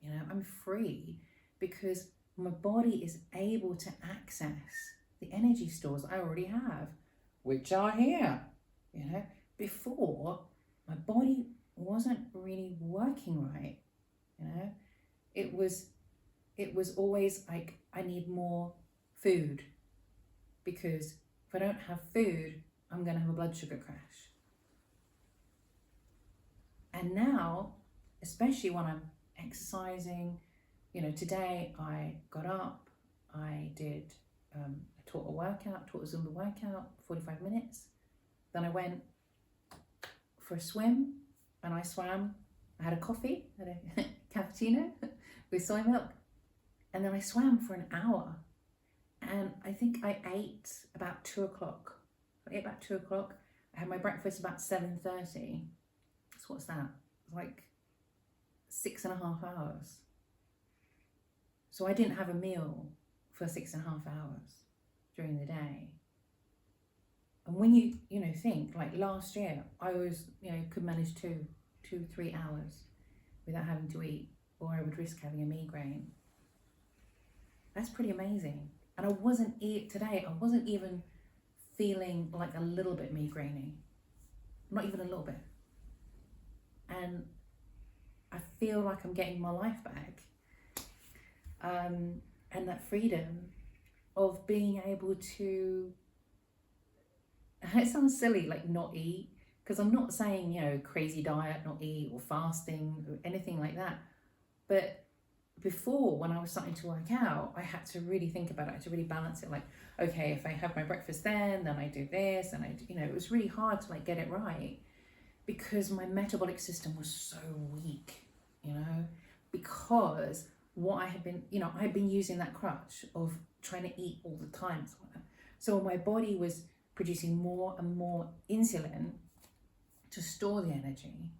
you know, I'm free because my body is able to access the energy stores I already have, which are here, you know. Before, my body wasn't really working right, you know. It was always like, I need more food, because if I don't have food, I'm going to have a blood sugar crash. And now, especially when I'm exercising, you know, today I got up, I did, I taught a Zumba workout, 45 minutes. Then I went for a swim and I swam. I had a coffee, had a cappuccino with soy milk. And then I swam for an hour. And I think I ate about 2 o'clock. I ate about 2 o'clock. I had my breakfast about 7:30. So what's that? It's like 6.5 hours. So I didn't have a meal for 6.5 hours during the day. And when you think, like last year, I was, could manage 2-3 hours without having to eat, or I would risk having a migraine. That's pretty amazing. And I wasn't even feeling like a little bit migraine-y. Not even a little bit. And I feel like I'm getting my life back. And that freedom of being able to, and it sounds silly, like not eat, because I'm not saying, crazy diet, not eat, or fasting, or anything like that. But before, when I was starting to work out, I had to really think about it. I had to really balance it. Like, okay, if I have my breakfast then I do this, and it was really hard to get it right, because my metabolic system was so weak, because what I had been, I had been using that crutch of trying to eat all the time. So my body was producing more and more insulin to store the energy,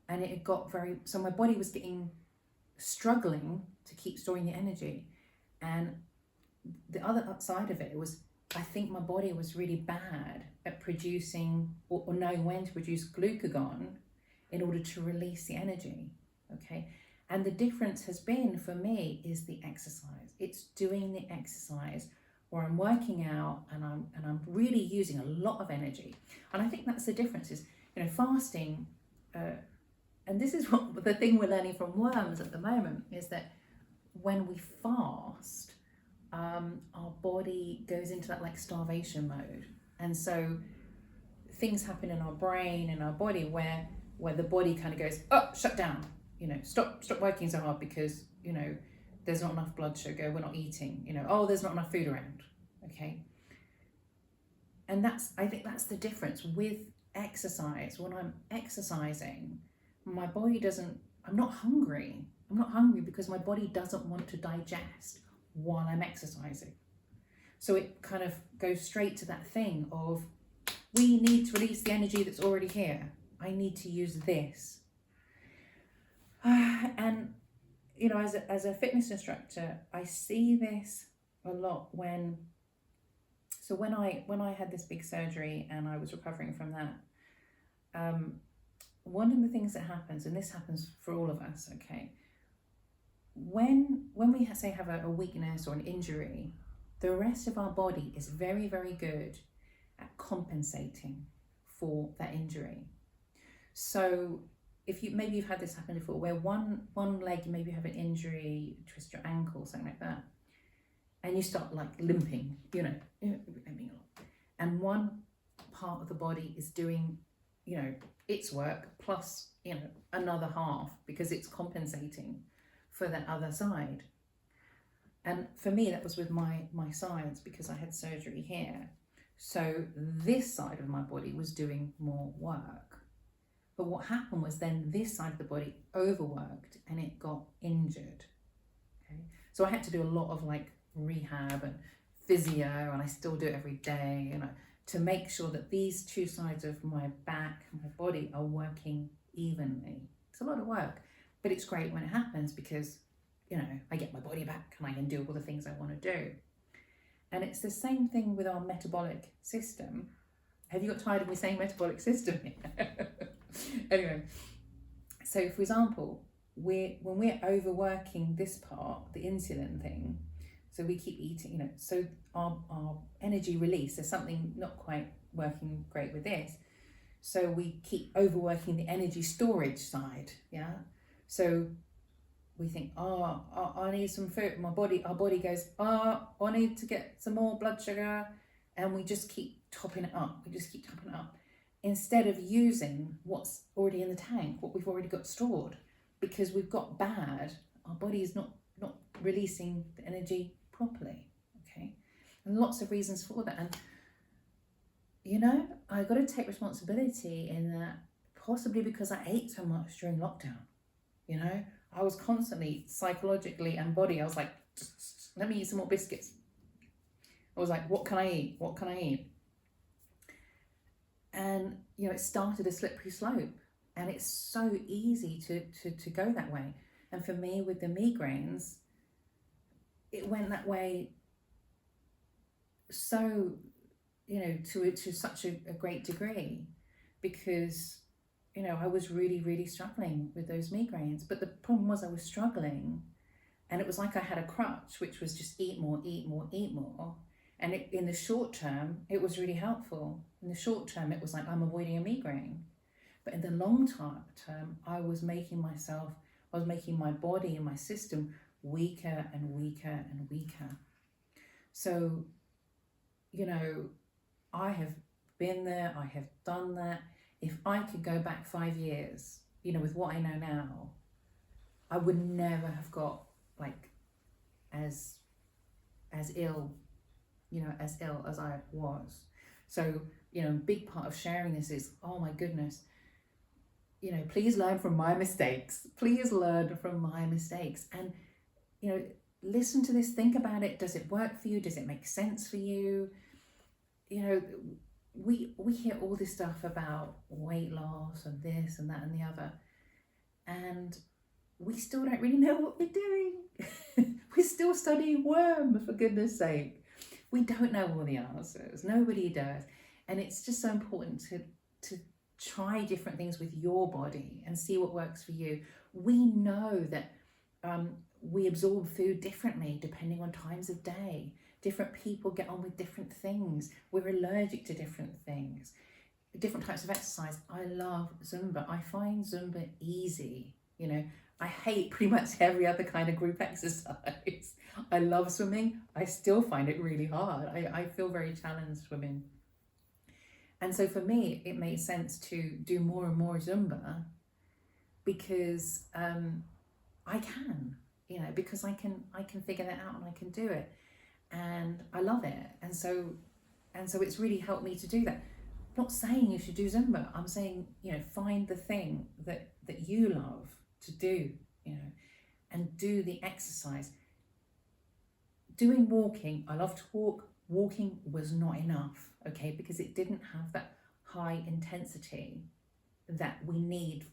and it got so my body was struggling to keep storing the energy. And the other upside of it was, I think my body was really bad at producing or knowing when to produce glucagon in order to release the energy, okay? And the difference has been, for me, is the exercise. It's doing the exercise where I'm working out and I'm really using a lot of energy. And I think that's the difference is, fasting, and this is what the thing we're learning from worms at the moment, is that when we fast, our body goes into that starvation mode. And so things happen in our brain and our body where the body kind of goes, oh, shut down, stop working so hard because, there's not enough blood sugar, we're not eating, oh, there's not enough food around, okay? And I think that's the difference with exercise. When I'm exercising, my body I'm not hungry. I'm not hungry because my body doesn't want to digest while I'm exercising. So it kind of goes straight to that thing of, we need to release the energy that's already here. I need to use this. And, as a fitness instructor, I see this a lot when, So when I had this big surgery and I was recovering from that, one of the things that happens, and this happens for all of us, okay, when we have a weakness or an injury, the rest of our body is very, very good at compensating for that injury. So if you've had this happen before, where one leg, you maybe have an injury, twist your ankle, something like that, and you start like limping, limping a lot, and one part of the body is doing, its work plus, another half, because it's compensating for that other side. And for me, that was with my sides, because I had surgery here. So this side of my body was doing more work. But what happened was then this side of the body overworked and it got injured. Okay, so I had to do a lot of like rehab and physio, and I still do it every day, to make sure that these two sides of my back, my body, are working evenly. It's a lot of work, but it's great when it happens, because I get my body back and I can do all the things I want to do. And it's the same thing with our metabolic system. Have you got tired of me saying metabolic system? Anyway, so for example, when we're overworking this part, the insulin thing, so we keep eating, so our energy release, there's something not quite working great with this. So we keep overworking the energy storage side, yeah? So we think, I need some food. Our body goes, I need to get some more blood sugar. And we just keep topping it up. Instead of using what's already in the tank, what we've already got stored. Because we've got bad, our body is not releasing the energy properly, okay? And lots of reasons for that. And, I got to take responsibility in that, possibly because I ate so much during lockdown, I was constantly psychologically and body, I was like, let me eat some more biscuits. I was like, what can I eat? And, it started a slippery slope, and it's so easy to go that way. And for me, with the migraines, it went that way so, to such a great degree, because I was really, really struggling with those migraines. But the problem was I was struggling, and it was like I had a crutch, which was just eat more. And in the short term, it was really helpful. In the short term, it was like I'm avoiding a migraine. But in the long term, I was making my body and my system weaker and weaker and weaker. So, I have been there, I have done that. If I could go back 5 years, with what I know now, I would never have got as ill as I was. So, a big part of sharing this is, oh my goodness, please learn from my mistakes. And, listen to this, think about it. Does it work for you? Does it make sense for you? We hear all this stuff about weight loss and this and that and the other, and we still don't really know what we're doing. We're still studying worms, for goodness sake. We don't know all the answers. Nobody does. And it's just so important to try different things with your body and see what works for you. We know that we absorb food differently depending on times of day. Different people get on with different things. We're allergic to different things. Different types of exercise. I love Zumba. I find Zumba easy. I hate pretty much every other kind of group exercise. I love swimming. I still find it really hard. I feel very challenged swimming. And so for me, it made sense to do more and more Zumba, because I can, because I can figure that out and I can do it. And I love it. And so it's really helped me to do that. I'm not saying you should do Zumba. I'm saying, find the thing that you love to do, and do the exercise. Doing walking, I love to walk. Walking was not enough, okay, because it didn't have that high intensity that we need,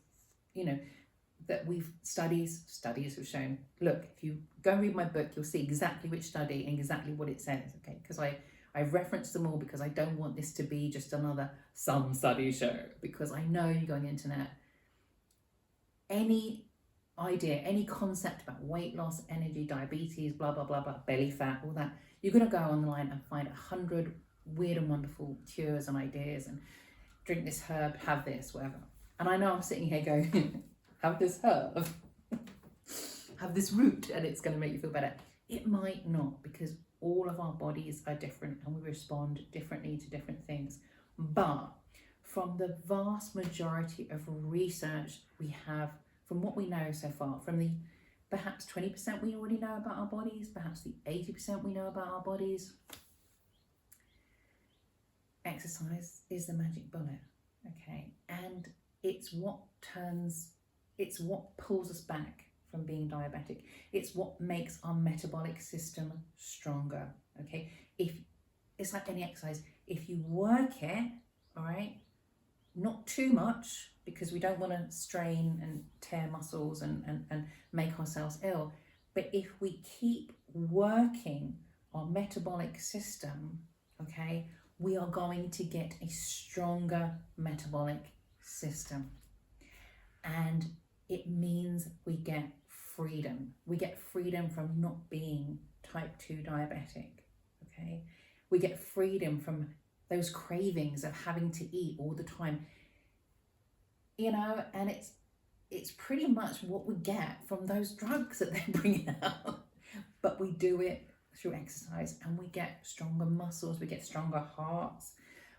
that studies have shown. Look, if you go and read my book, you'll see exactly which study and exactly what it says, okay, because I I've referenced them all because I don't want this to be just another some study show, because I know you go on the internet, any idea, any concept about weight loss, energy, diabetes, blah, blah, blah, blah, belly fat, all that, you're going to go online and find 100 weird and wonderful cures and ideas, and drink this herb, have this, whatever. And I know I'm sitting here going, have this herb, have this root, and it's going to make you feel better. It might not, because all of our bodies are different and we respond differently to different things. But from the vast majority of research we have, from what we know so far, from the perhaps 20% we already know about our bodies, perhaps the 80% we know about our bodies, exercise is the magic bullet, okay? And it's what pulls us back from being diabetic. It's what makes our metabolic system stronger, okay? If it's like any exercise, if you work it, all right, not too much, because we don't want to strain and tear muscles and make ourselves ill, but if we keep working our metabolic system, okay, we are going to get a stronger metabolic system. And it means we get freedom. We get freedom from not being type 2 diabetic, okay? We get freedom from those cravings of having to eat all the time, you know, and it's pretty much what we get from those drugs that they're bringing out. But we do it through exercise, and we get stronger muscles, we get stronger hearts,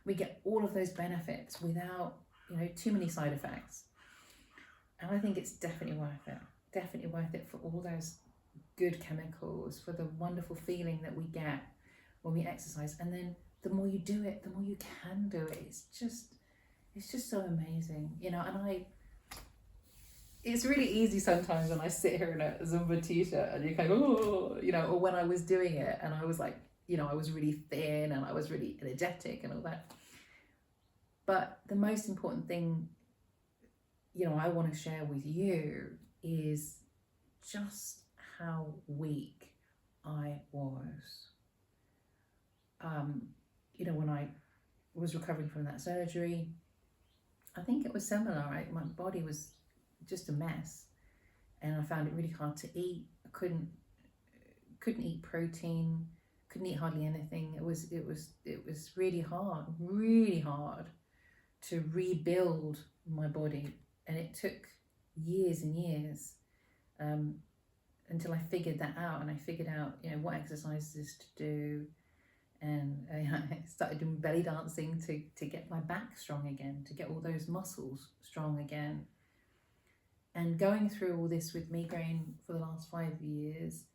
we get all of those benefits without, you know, too many side effects. And I think it's definitely worth it for all those good chemicals, for the wonderful feeling that we get when we exercise. And then the more you do it, the more you can do it. It's just so amazing, you know. And it's really easy sometimes when I sit here in a Zumba t-shirt and you're kind of, oh, you know, or when I was doing it and I was like, you know, I was really thin and I was really energetic and all that. But the most important thing, you know, I want to share with you is just how weak I was. You know, when I was recovering from that surgery, I think it was similar, right? My body was just a mess, and I found it really hard to eat. I couldn't eat protein, couldn't eat hardly anything. It was really hard to rebuild my body, and it took years and years until I figured that out, and I figured out, you know, what exercises to do, and I started doing belly dancing to get my back strong again, to get all those muscles strong again. And going through all this with migraine for the last 5 years,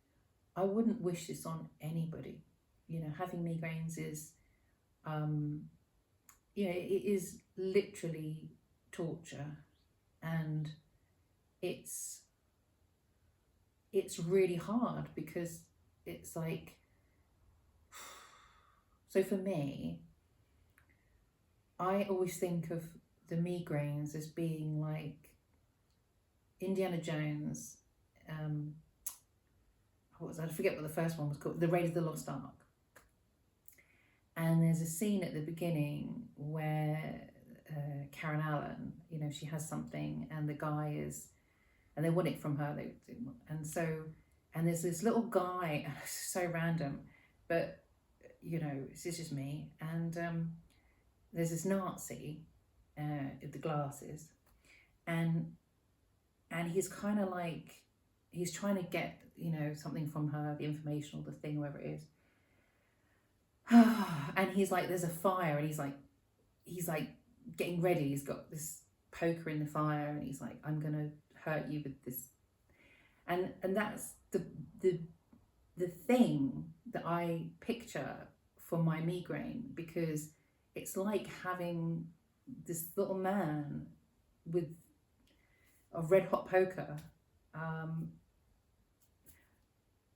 I wouldn't wish this on anybody. You know, having migraines is, you know, it is literally torture, and it's really hard, because it's like, so for me, I always think of the migraines as being like Indiana Jones, what was that? I forget what the first one was called, The Raiders of the Lost Ark. And there's a scene at the beginning where Karen Allen, you know, she has something, and the guy is, and they want it from her, and there's this little guy, so random, but, you know, this is just me, and there's this Nazi with the glasses, and he's kind of like, he's trying to get, you know, something from her, the information or the thing, whatever it is. And he's like, there's a fire, and he's like getting ready. He's got this poker in the fire, and he's like, I'm gonna hurt you with this. And that's the thing that I picture for my migraine, because it's like having this little man with a red hot poker,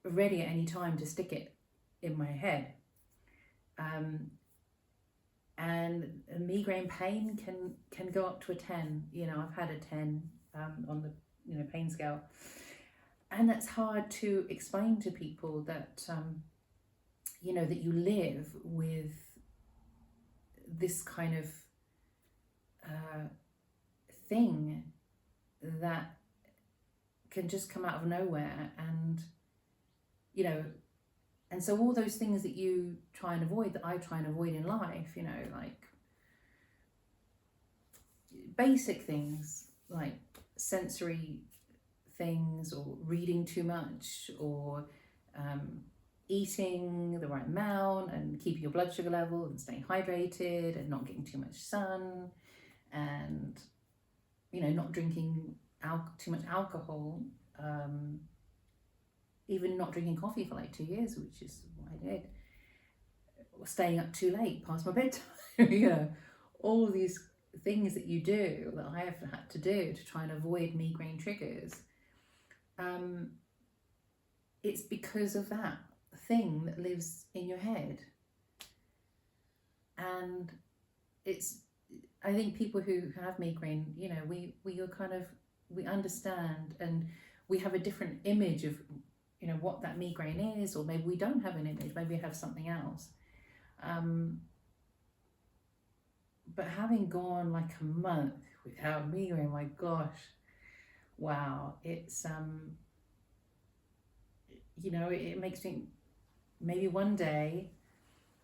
ready at any time to stick it in my head. And migraine pain can go up to a 10. You know, I've had a 10 on the, you know, pain scale, and that's hard to explain to people that you know, that you live with this kind of thing that can just come out of nowhere. And, you know, and so all those things that you try and avoid, that I try and avoid in life, you know, like basic things like sensory things, or reading too much, or eating the right amount, and keeping your blood sugar level, and staying hydrated, and not getting too much sun, and, you know, not drinking too much alcohol, even not drinking coffee for like 2 years, which is what I did, staying up too late past my bedtime, you know, all these things that you do, that I have had to do to try and avoid migraine triggers. It's because of that thing that lives in your head. And it's, I think people who have migraine, you know, we are kind of, we understand, and we have a different image of, you know, what that migraine is, or maybe we don't have an image, maybe we have something else. But having gone like a month without migraine, my gosh, wow, it's you know, it makes me, maybe one day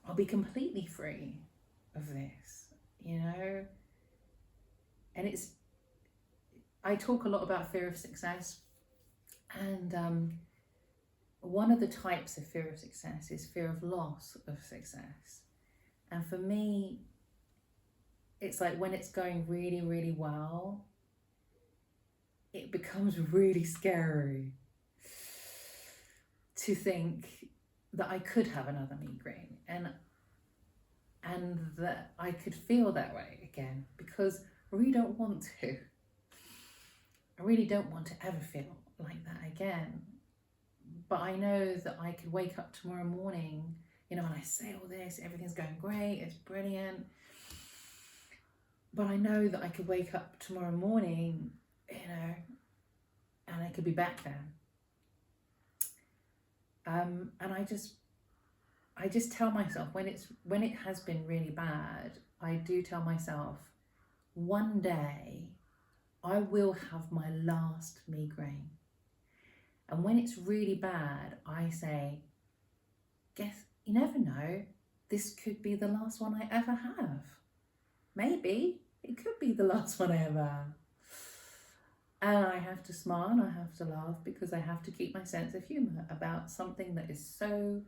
I'll be completely free of this, you know. And it's, I talk a lot about fear of success, and one of the types of fear of success is fear of loss of success. And for me, it's like when it's going really, really well, it becomes really scary to think that I could have another migraine, and that I could feel that way again, because I really don't want to. I really don't want to ever feel like that again. But I know that I could wake up tomorrow morning, you know, and I say all this, everything's going great, it's brilliant. But I know that I could wake up tomorrow morning, you know, and I could be back there. And I just tell myself, when it has been really bad, I do tell myself, one day I will have my last migraine. And when it's really bad, I say, guess, you never know, this could be the last one I ever have. Maybe it could be the last one I ever have. And I have to smile and I have to laugh, because I have to keep my sense of humour about something that is so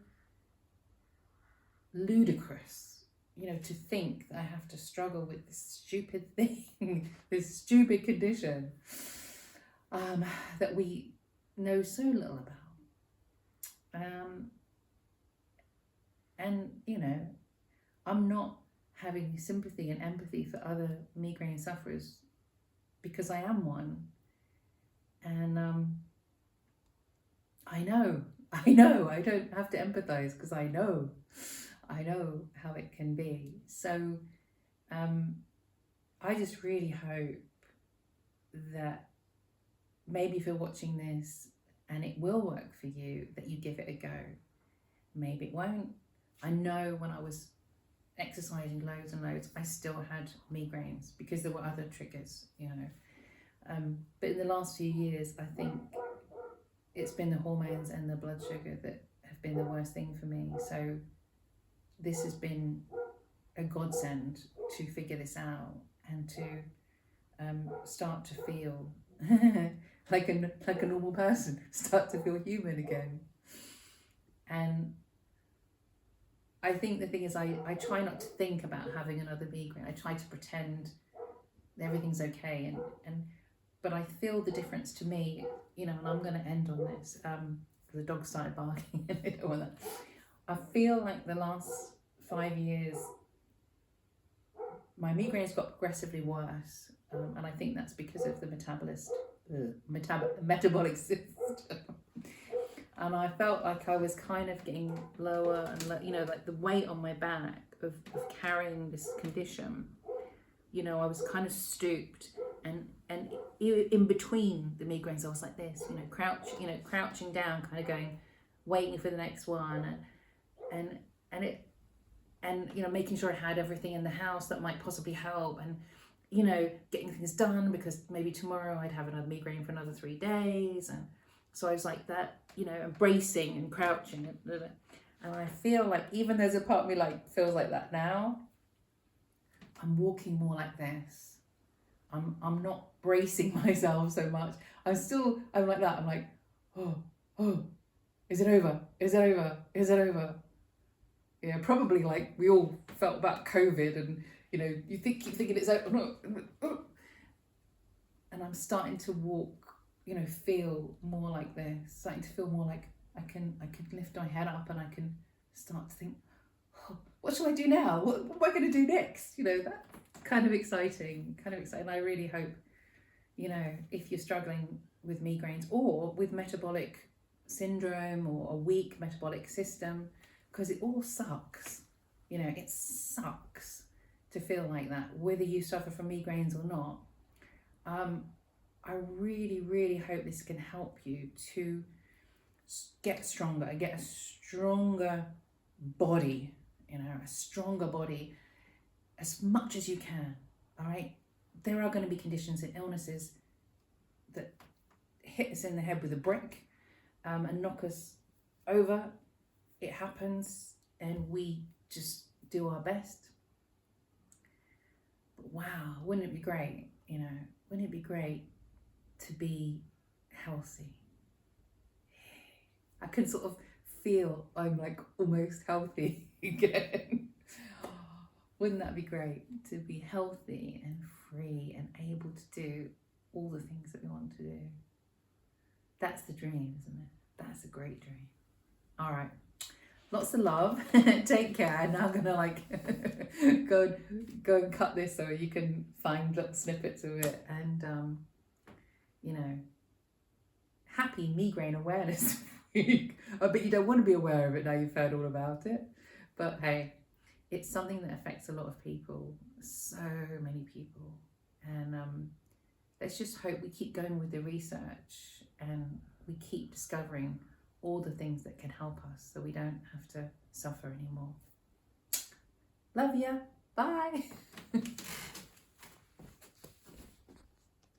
ludicrous, you know, to think that I have to struggle with this stupid thing, this stupid condition, that we know so little about. And, you know, I'm not having sympathy and empathy for other migraine sufferers, because I am one. And I know, I don't have to empathize, because I know how it can be. So I just really hope that maybe if you're watching this and it will work for you, that you give it a go. Maybe it won't. I know when I was exercising loads and loads, I still had migraines, because there were other triggers, you know. But in the last few years, I think it's been the hormones and the blood sugar that have been the worst thing for me. So this has been a godsend to figure this out, and to start to feel like a normal person, start to feel human again. And I think the thing is, I try not to think about having another migraine. I try to pretend everything's okay, but I feel the difference to me, you know. And I'm going to end on this, because the dog started barking and I don't want that. I feel like the last 5 years, my migraines got progressively worse, and I think that's because of the metabolic system. And I felt like I was kind of getting lower and, you know, like the weight on my back of carrying this condition, you know, I was kind of stooped, and in between the migraines I was like this, you know, crouching down, kind of going, waiting for the next one. and you know, making sure I had everything in the house that might possibly help, and you know, getting things done because maybe tomorrow I'd have another migraine for another 3 days. And so I was like that, you know, embracing and crouching, and I feel like even there's a part of me like feels like that now. I'm walking more like this. I'm not bracing myself so much. I'm like that. I'm like, oh, is it over? Is it over? Is it over? Yeah, probably like we all felt about COVID, and you know, you keep thinking it's over. And I'm starting to walk, you know, feel more like this, starting to feel more like I can lift my head up, and I can start to think, oh, what shall I do now? What am I going to do next? You know, that's kind of exciting. I really hope, you know, if you're struggling with migraines or with metabolic syndrome or a weak metabolic system, because it all sucks, you know, it sucks to feel like that, whether you suffer from migraines or not. I really, really hope this can help you to get stronger, get a stronger body, you know, a stronger body as much as you can, all right? There are going to be conditions and illnesses that hit us in the head with a brick and knock us over. It happens, and we just do our best. But wow, wouldn't it be great, you know, wouldn't it be great to be healthy? I can sort of feel I'm like almost healthy again. Wouldn't that be great to be healthy and free and able to do all the things that we want to do? That's the dream, isn't it? That's a great dream. All right. Lots of love. Take care. Now I'm gonna like go and cut this so you can find little snippets of it. And you know, happy Migraine Awareness Week. I bet you don't want to be aware of it now you've heard all about it. But hey, it's something that affects a lot of people, so many people. And let's just hope we keep going with the research and we keep discovering all the things that can help us so we don't have to suffer anymore. Love ya. Bye.